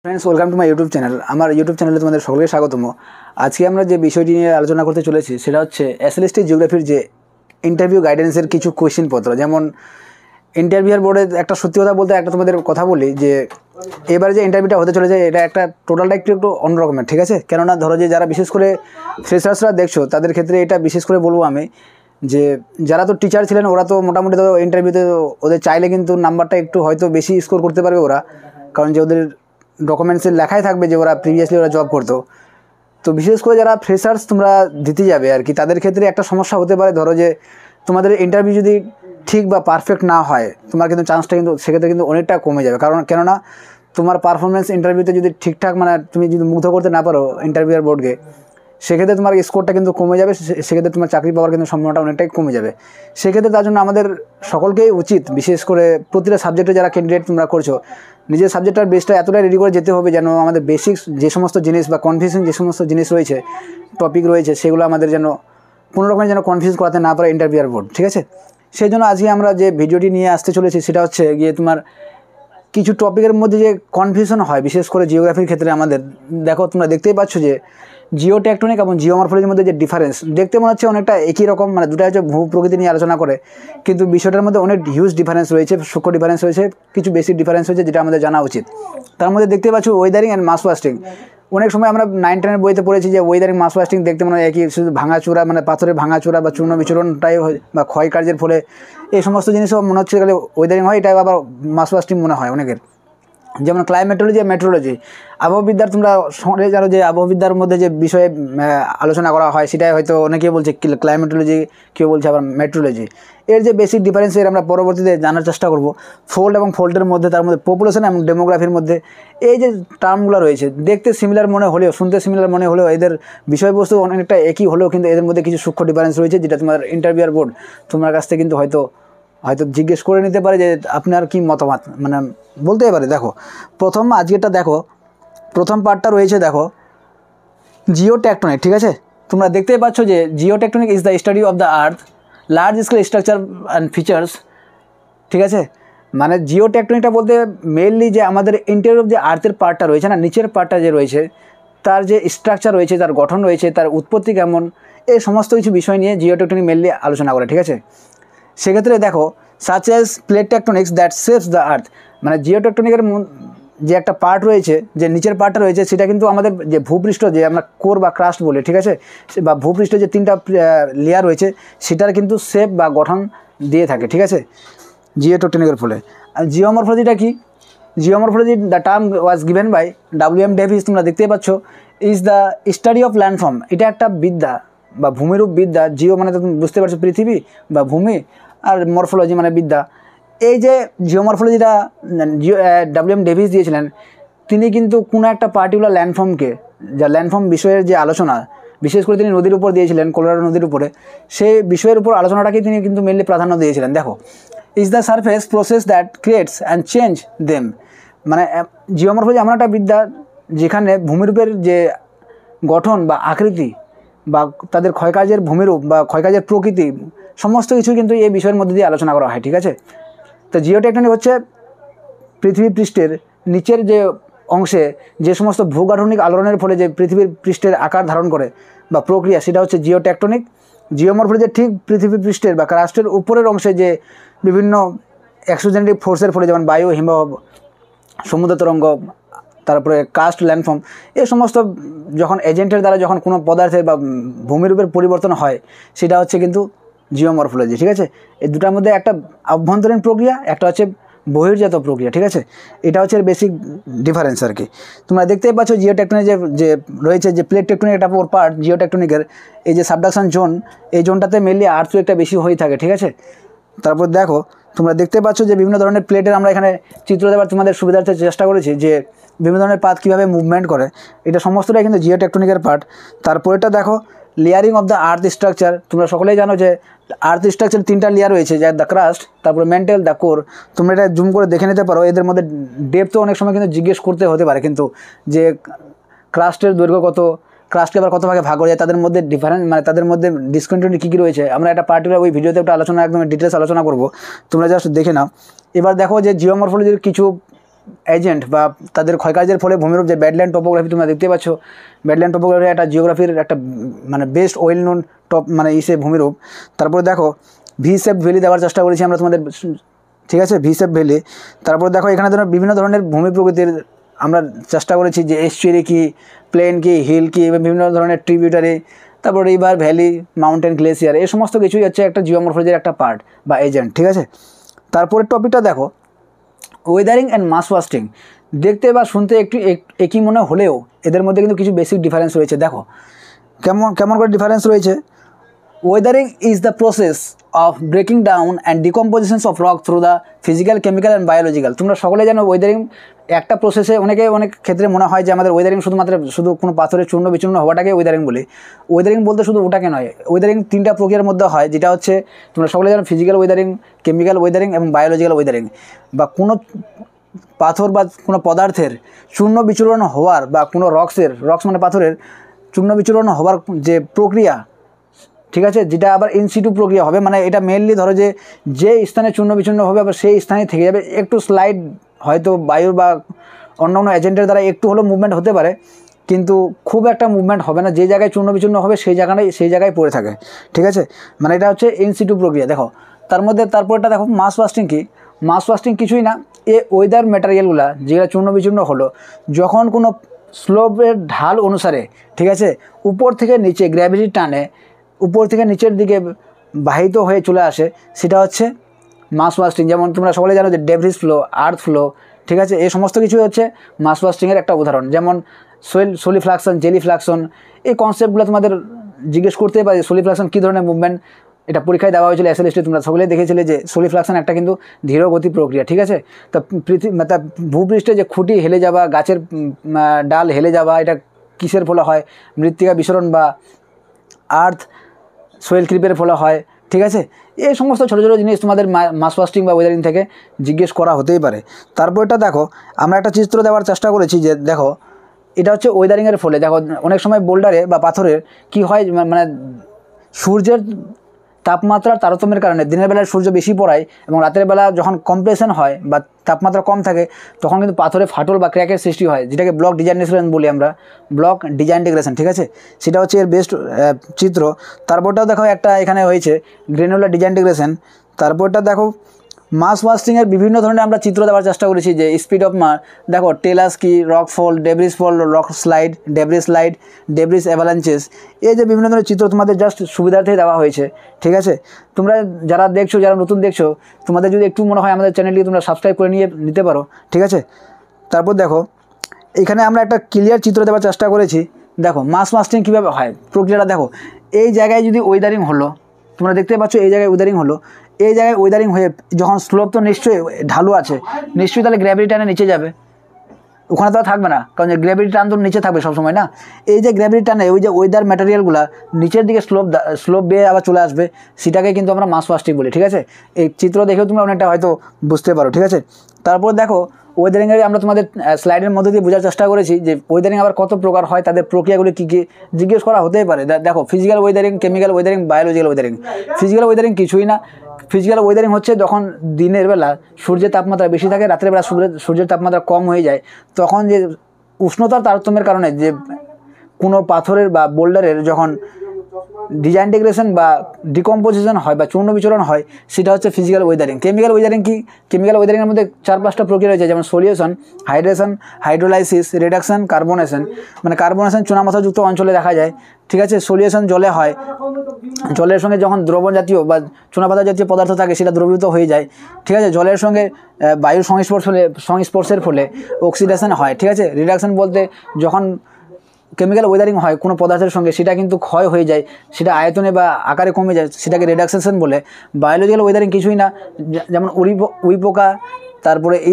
Friends welcome to my YouTube channel. हमारे YouTube channel तुम्हारे सकलके स्वागतम। आज के আমরা যে বিষয়টি নিয়ে আলোচনা করতে চলেছি সেটা হচ্ছে এসএলএসটি জিওগ্রাফির যে ইন্টারভিউ গাইডেন্সের কিছু কোশ্চেন পত্র। যেমন ইন্টারভিউয়ার বোর্ডে একটা সত্যি কথা বলতে একটা তোমাদের কথা বলি যে এবারে যে ইন্টারভিউটা হতে চলেছে এটা একটা টোটালটা একটু অন্য রকমের, ঠিক আছে? কেননা ধরো যে যারা বিশেষ করে ফ্রেশার্সরা দেখছো তাদের ক্ষেত্রে এটা বিশেষ করে বলবো আমি যে যারা তো টিচার ছিলেন ওরা তো মোটামুটি তো ইন্টারভিউতে ওদের চাইলে কিন্তু নাম্বারটা একটু হয়তো বেশি স্কোর করতে পারবে ওরা, কারণ যে ওদের ডকুমেন্টসে লেখাই থাকবে যে ওরা প্রিভিয়াসলি ওরা জব করতো। তো বিশেষ করে যারা ফ্রেশার্স তোমরা দিতে যাবে আর কি, তাদের ক্ষেত্রে একটা সমস্যা হতে পারে। ধরো যে তোমাদের ইন্টারভিউ যদি ঠিক বা পারফেক্ট না হয় তোমার কিন্তু চান্সটা কিন্তু সেক্ষেত্রে কিন্তু অনেকটা কমে যাবে। কেননা তোমার পারফরমেন্স ইন্টারভিউতে যদি ঠিকঠাক মানে তুমি যদি মুগ্ধ করতে না পারো ইন্টারভিউয়ার বোর্ডকে, সেক্ষেত্রে তোমার স্কোরটা কিন্তু কমে যাবে, সেক্ষেত্রে তোমার চাকরি পাওয়ার কিন্তু সম্ভাবনাটা অনেকটাই কমে যাবে। সেক্ষেত্রে তার জন্য আমাদের সকলকেই উচিত, বিশেষ করে প্রতিটা সাবজেক্টে যারা ক্যান্ডিডেট তোমরা করছো, নিজের সাবজেক্টটার বেসটা এতটাই রেডি করে যেতে হবে যেন আমাদের বেসিক্স যে সমস্ত জিনিস বা কনফিউশন যে সমস্ত জিনিস রয়েছে, টপিক রয়েছে, সেগুলো আমাদের যেন কোনো রকমের যেন কনফিউজ করাতে না পারে ইন্টারভিউয়ার বোর্ড, ঠিক আছে? সেই জন্য আজকে আমরা যে ভিডিওটি নিয়ে আসতে চলেছি সেটা হচ্ছে গিয়ে তোমার কিছু টপিকের মধ্যে যে কনফিউশন হয় বিশেষ করে জিওগ্রাফির ক্ষেত্রে আমাদের। দেখো তোমরা দেখতেই পাচ্ছ যে জিও টেকটনিক এবং জিওমরফোলজির মধ্যে যে ডিফারেন্স দেখতে মনে হচ্ছে অনেকটা একই রকম, মানে দুটো হচ্ছে ভূ প্রকৃতি নিয়ে আলোচনা করে, কিন্তু বিষয়টার মধ্যে অনেক হিউজ ডিফারেন্স রয়েছে, সূক্ষ্ম ডিফারেন্স রয়েছে, কিছু বেসিক ডিফারেন্স রয়েছে যেটা আমাদের জানা উচিত। তার মধ্যে দেখতে পাচ্ছ ওয়েদারিং অ্যান্ড মাস ওয়াস্টিং। অনেক সময় আমরা 9-10 বইতে পড়েছি যে ওয়েদারিং মাস ওয়াস্টিং দেখতে মনে হয় একই, শুধু ভাঙাচোরা মানে পাথরের ভাঙাচোরা বা চূর্ণ বিচরণটাই বা ক্ষয়কার্যের ফলে এই সমস্ত জিনিসও মনে হচ্ছে গেলে ওয়েদারিং হয়, এটাই আবার মাস ওয়াস্টিং মনে হয় অনেকের। যেমন ক্লাইমেটোলজি আর মেট্রোলজি, আবহাওয়াবিদ্যার তোমরা সঙ্গে জানো যে আবহাওয়াবিদ্যার মধ্যে যে বিষয়ে আলোচনা করা হয় সেটাই হয়তো অনেকে বলছে ক্লাইমেটোলজি, কেউ বলছে আবার মেট্রোলজি। এর যে বেসিক ডিফারেন্স এর আমরা পরবর্তীতে জানার চেষ্টা করব। ফোল্ড এবং ফোল্ডের মধ্যে, তার মধ্যে পপুলেশন এবং ডেমোগ্রাফির মধ্যে এই যে টার্মগুলো রয়েছে দেখতে সিমিলার মনে হলেও, শুনতে সিমিলার মনে হলেও, এদের বিষয়বস্তু অনেকটা একই হলেও কিন্তু এদের মধ্যে কিছু সূক্ষ্ম ডিফারেন্স রয়েছে যেটা তোমার ইন্টারভিউয়ার বোর্ড তোমার কাছ থেকে কিন্তু হয়তো জিজ্ঞেস করে নিতে পারে যে আপনার কি মতামত, মানে বলতেই পারে। দেখো আজকেরটা দেখো, প্রথম পার্টটা রয়েছে দেখো জিও টেকটনিক, ঠিক আছে? তোমরা দেখতেই পাচ্ছ যে Jio tectonic is the study of the earth large scale structure and features, ঠিক আছে? মানে জিও টেকটনিকটা বলতে মেইনলি যে আমাদের ইন্টেরিয়র অফ যে আর্থের পার্টটা রয়েছে না, নিচের পার্টটা যে রয়েছে, তার যে স্ট্রাকচার রয়েছে, তার গঠন রয়েছে, তার উৎপত্তি কেমন, এই সমস্ত কিছু বিষয় নিয়ে জিও টেকটনিক মেইনলি আলোচনা করে, ঠিক আছে? সেক্ষেত্রে দেখো such as plate tectonics that shapes the earth, মানে জিও টেকটনিকের যে একটা পার্ট রয়েছে, যে নিচের পার্টটা রয়েছে, সেটা কিন্তু আমাদের যে ভূপৃষ্ঠ যে আমরা কোর বা ক্রাস্ট বলি, ঠিক আছে, বা ভূপৃষ্ঠে যে 3টা লেয়ার রয়েছে সেটার কিন্তু শেপ বা গঠন দিয়ে থাকে, ঠিক আছে, জিও টেকটনিকের ফলে। আর জিওমরফোলজিটা কি? Geomorphology the term was given by WM Davis, তোমরা দেখতেই পাচ্ছ, is the study of landform. এটা একটা বিদ্যা বা ভূমিরূপ বিদ্যা। জিও মানে তো তুমি বুঝতে পারছো পৃথিবী বা ভূমি, আর মরফোলজি মানে বিদ্যা। এই যে জিওমরফোলজিটা WM ডেভিস দিয়েছিলেন, তিনি কিন্তু কোনো একটা পার্টিকুলার ল্যান্ডফর্মকে, যা ল্যান্ডফর্ম বিষয়ের যে আলোচনা, বিশেষ করে তিনি নদীর উপর দিয়েছিলেন, কলোরাডো নদীর উপরে, সেই বিষয়ের উপর আলোচনাটাকে তিনি কিন্তু মেনলি প্রাধান্য দিয়েছিলেন। দেখো is the surface process that creates and change them, মানে জিওমরফোলজি এমন একটা বিদ্যা যেখানে ভূমিরূপের যে গঠন বা আকৃতি বা তাদের ক্ষয়কার্যের ভূমিরূপ বা ক্ষয়কার্যের প্রকৃতি সমস্ত কিছু কিন্তু এই বিষয়ের মধ্যে দিয়ে আলোচনা করা হয়, ঠিক আছে? তো জিও টেকটনিক হচ্ছে পৃথিবী পৃষ্ঠের নিচের যে অংশে যে সমস্ত ভূগাঠনিক আলোড়নের ফলে যে পৃথিবীর পৃষ্ঠের আকার ধারণ করে বা প্রক্রিয়া, সেটা হচ্ছে জিও টেকটনিক। জিওমরফোলজি ঠিক পৃথিবী পৃষ্ঠের বা ক্রাস্টের উপরের অংশে যে বিভিন্ন এক্সোজেনেটিক ফোর্সের ফলে, যেমন বায়ু, হিমবাহ, সমুদ্র তরঙ্গ, তারপরে কাস্ট, ল্যান্ডফর্ম, এই সমস্ত যখন এজেন্টের দ্বারা যখন কোনো পদার্থের বা ভূমিরূপের পরিবর্তন হয় সেটা হচ্ছে কিন্তু জিওমরফোলজি, ঠিক আছে? এই দুটার মধ্যে একটা অভ্যন্তরীণ প্রক্রিয়া, একটা হচ্ছে বহির্জাত প্রক্রিয়া, ঠিক আছে? এটা হচ্ছে বেসিক ডিফারেন্স আর কি। তোমরা দেখতেই পাচ্ছ জিও টেকটনিক যে রয়েছে, যে প্লেট টেকটনিক একটা ওর পার্ট জিও টেকটনিকের, এই যে সাবডাকশন জোন, এই জোনটাতে মেনলি আর্থকোয়েকটা বেশি হয়ে থাকে, ঠিক আছে? তারপর দেখো তোমরা দেখতে পাচ্ছ যে বিভিন্ন ধরনের প্লেটের আমরা এখানে চিত্র দেওয়ার তোমাদের সুবিধার্থে চেষ্টা করেছি, যে বিভিন্ন ধরনের পাত কীভাবে মুভমেন্ট করে, এটা সমস্তটাই কিন্তু জিও টেকটনিকের পার্ট। তারপরেটা দেখো layering of the earth structure. তোমরা সকলেই জানো যে আর্থ স্ট্রাকচার 3টা লেয়ার রয়েছে, যা দ্য ক্রাস্ট, তারপরে মেন্টেল, দ্য কোর। তোমরা এটা জুম করে দেখে নিতে পারো। এদের মধ্যে ডেপথও অনেক সময় কিন্তু জিজ্ঞেস করতে হতে পারে, কিন্তু যে ক্রাস্টের দৈর্ঘ্য কত, ক্রাস্টকে আবার কত ভাগে ভাগ হয়ে যায়, তাদের মধ্যে ডিফারেন্স মানে তাদের মধ্যে ডিসকন্টিনিউটি কী কী রয়েছে, আমরা একটা পার্টিকুলার ওই ভিডিওতে একটা আলোচনা, একদম ডিটেলস আলোচনা করব, তোমরা জাস্ট দেখে নাও। এবার দেখো যে জিওমরফোলজির কিছু এজেন্ট বা তাদের ক্ষয়কার্যের ফলে ভূমিরূপ যে ব্যাডল্যান্ড টোপোগ্রাফি তোমরা দেখতে পাচ্ছ, ব্যাডল্যান্ড টোপোগ্রাফি একটা জিওগ্রাফির একটা মানে বেস্ট ওয়েল নোন টপ মানে ইসে ভূমিরূপ। তারপরে দেখো ভি শেপ ভ্যালি দেওয়ার চেষ্টা করেছি আমরা তোমাদের, ঠিক আছে, ভি শেপ ভ্যালি। তারপরে দেখো এখানে ধরো বিভিন্ন ধরনের ভূমি প্রকৃতির আমরা চেষ্টা করেছি, যে এস্চুয়ারি কি, প্লেন কি, হিল কি, এবং বিভিন্ন ধরনের ট্রিবিউটারি, তারপর রিভার, ভ্যালি, মাউন্টেন, গ্লেসিয়ার, এই সমস্ত কিছুই হচ্ছে একটা জিওমরফোলজির একটা পার্ট বা এজেন্ট, ঠিক আছে। তারপরের টপিকটা দেখো ওয়েদারিং অ্যান্ড মাস ওয়াস্টিং। দেখতে বা শুনতে একটু একই মনে হলেও এদের মধ্যে কিন্তু কিছু বেসিক ডিফারেন্স রয়েছে। দেখো কেমন করে ডিফারেন্স রয়েছে। Weathering is the process of breaking down and decompositions of rock through the physical, chemical and biological. তোমরা সকলে জানো ওয়েদারিং একটা প্রসেসে, অনেক ক্ষেত্রে মনে হয় যে আমাদের ওয়েদারিং শুধু কোনো পাথরের চূর্ণ বিচূর্ণ হওয়াটাকে ওয়েদারিং বলে। ওয়েদারিং বলতে শুধু ওটাকে নয়, ওয়েদারিং 3টা প্রক্রিয়ার মধ্যে হয়, যেটা হচ্ছে তোমরা সকলে জানো ফিজিক্যাল ওয়েদারিং, কেমিক্যাল ওয়েদারিং এবং বায়োলজিক্যাল ওয়েদারিং। বা কোনো পাথর বা কোনো পদার্থের চূর্ণ বিচূর্ণ হওয়ার বা কোনো রক্স মানে পাথরের চূর্ণ বিচূর্ণ হওয়ার যে প্রক্রিয়া, ঠিক আছে, যেটা আবার ইনসিটু প্রক্রিয়া হবে। মানে এটা মেনলি ধরো যে স্থানে চূর্ণ বিচূর্ণ হবে আবার সেই স্থানে থেকে যাবে, একটু স্লাইড হয়তো বায়ুর বা অন্য এজেন্টের দ্বারা একটু হলেও মুভমেন্ট হতে পারে, কিন্তু খুব একটা মুভমেন্ট হবে না। যে জায়গায় চূর্ণ বিচূর্ণ হবে সেই জায়গায় পড়ে থাকে, ঠিক আছে, মানে এটা হচ্ছে ইনসিটু প্রক্রিয়া। দেখো তারপরটা দেখো মাস ওয়াস্টিং কি। মাস ওয়াস্টিং কিছুই না, ওয়েদার ম্যাটেরিয়ালগুলো যেগুলো চূর্ণ বিচূর্ণ হলো যখন কোনো স্লোপের ঢাল অনুসারে, ঠিক আছে, উপর থেকে নিচে গ্র্যাভিটির টানে উপর থেকে নিচের দিকে বাহিত হয়ে চলে আসে, সেটা হচ্ছে মাস ওয়াস্টিং। যেমন তোমরা সকলে জানো যে ডেব্রিস ফ্লো, আর্থ ফ্লো, ঠিক আছে, এই সমস্ত কিছুই হচ্ছে মাস ওয়াস্টিংয়ের একটা উদাহরণ। যেমন সলিফ্লাকশন, জেলিফ্লাকশন, এই কনসেপ্টগুলো তোমাদের জিজ্ঞেস করতেই পারে সলিফ্লাকশন কী ধরনের মুভমেন্ট। এটা পরীক্ষায় দেওয়া হয়েছিল এসএলএসটি, তোমরা সকলেই দেখেছিলে যে সলিফ্লাকশন একটা কিন্তু ধীরগতি প্রক্রিয়া, ঠিক আছে। তো ভূপৃষ্ঠে যে খুঁটি হেলে যাওয়া, গাছের ডাল হেলে যাওয়া, এটা কিসের ফলে হয়? মৃত্তিকা বিসরণ বা আর্থ সোয়েল ক্রিপের ফলে হয়, ঠিক আছে। এই সমস্ত ছোটো ছোটো জিনিস তোমাদের মাস ওয়াস্টিং বা ওয়েদারিং থেকে জিজ্ঞেস করা হতেই পারে। তারপর এটা দেখো আমরা একটা চিত্র দেওয়ার চেষ্টা করেছি, যে দেখো এটা হচ্ছে ওয়েদারিংয়ের ফলে। দেখো অনেক সময় বোল্ডারে বা পাথরের কি হয়, মানে সূর্যের তাপমাত্রার তারতম্যের কারণে দিনের বেলায় সূর্য বেশি পড়ায় এবং রাতের বেলা যখন কম্প্রেশন হয় বা তাপমাত্রা কম থাকে, তখন কিন্তু পাথরে ফাটল বা ক্র্যাকের সৃষ্টি হয়, যেটাকে ব্লক ডিজাইন্টিগ্রেশন বলি আমরা, ব্লক ডিজাইন্টিগ্রেশন, ঠিক আছে। সেটা হচ্ছে এর বেস্ট চিত্র। তারপরটাও দেখো একটা এখানে হয়েছে গ্রেনুলার ডিজাইন্টিগ্রেশন। তারপরটা দেখো মাস ওয়াস্টিংয়ের বিভিন্ন ধরনের আমরা চিত্র দেওয়ার চেষ্টা করেছি, যে স্পিড অফ মাস, দেখো টেলাস কি, রক ফল, ডেব্রিস ফল, রক স্লাইড, ডেব্রিস অ্যাভালাঞ্চেস, এই যে বিভিন্ন ধরনের চিত্র তোমাদের জাস্ট সুবিধার্থেই দেওয়া হয়েছে, ঠিক আছে। তোমরা যারা নতুন দেখছো, তোমাদের যদি একটু মনে হয় আমাদের চ্যানেলটি তোমরা সাবস্ক্রাইব করে নিতে পারো, ঠিক আছে। তারপর দেখো এখানে আমরা একটা ক্লিয়ার চিত্র দেওয়ার চেষ্টা করেছি। দেখো মাস ওয়াস্টিং কীভাবে হয় প্রক্রিয়াটা দেখো। এই জায়গায় যদি ওয়েদারিং হলো, তোমরা দেখতে পাচ্ছ এই জায়গায় ওয়েদারিং হলো, এই জায়গায় ওয়েদারিং হয়ে যখন স্লোপ তো নিশ্চয়ই ঢালু আছে, নিশ্চয়ই তাহলে গ্র্যাভিটি টানে নিচে যাবে, ওখানে তো আর থাকবে না, কারণ যে গ্র্যাভিটি টান তো নিচে থাকবে সবসময় না। এই যে গ্র্যাভিটি টানে ওই যে ওয়েদার ম্যাটেরিয়ালগুলো নিচের দিকে স্লোপ বেয়ে আবার চলে আসবে, সেটাকে কিন্তু আমরা মাস ওয়াস্টিং বলি, ঠিক আছে। এই চিত্র দেখেও তোমরা অনেকটা হয়তো বুঝতে পারো, ঠিক আছে। তারপর দেখো ওয়েদারিংয়ের আমরা তোমাদের স্লাইডের মধ্যে দিয়ে বোঝার চেষ্টা করেছি যে ওয়েদারিং আবার কত প্রকার হয়, তাদের প্রক্রিয়াগুলি কী কী জিজ্ঞেস করা হতেই পারে। দেখো physical Wuthering, chemical Wuthering, biological Wuthering. Physical Wuthering কিছুই না, ফিজিক্যাল ওয়েদারিং হচ্ছে যখন দিনের বেলা সূর্যের তাপমাত্রা বেশি থাকে, রাতের বেলা সূর্যের তাপমাত্রা কম হয়ে যায়, তখন যে উষ্ণতার তারতম্যের কারণে যে কোনো পাথরের বা বোল্ডারের যখন ডিজাইন্টিগ্রেশন বা ডিকম্পোজিশন হয় বা চূর্ণ বিচরণ হয়, সেটা হচ্ছে ফিজিক্যাল ওয়েদারিং। কেমিক্যাল ওয়েদারিং কি? কেমিক্যাল ওয়েদারিংয়ের মধ্যে 4-5টা প্রক্রিয়া রয়েছে, যেমন solution, hydration, hydrolysis, reduction, carbonation. মানে কার্বনেশন চুনামাথাযুক্ত অঞ্চলে দেখা যায়, ঠিক আছে। সলিউশন জলে হয়, জলের সঙ্গে যখন দ্রবণ জাতীয় বা চুনাপাতা জাতীয় পদার্থ থাকে সেটা দ্রবীভূত হয়ে যায়, ঠিক আছে। জলের সঙ্গে বায়ুর সংস্পর্শের ফলে অক্সিডেশন হয়, ঠিক আছে। রিডাকশন বলতে যখন কেমিক্যাল ওয়েদারিং হয় কোনো পদার্থের সঙ্গে, সেটা কিন্তু ক্ষয় হয়ে যায়, সেটা আয়তনে বা আকারে কমে যায়, সেটাকে রিডাকশন বলে। বায়োলজিক্যাল ওয়েদারিং কিছুই না, যেমন উই পোকা, তারপরে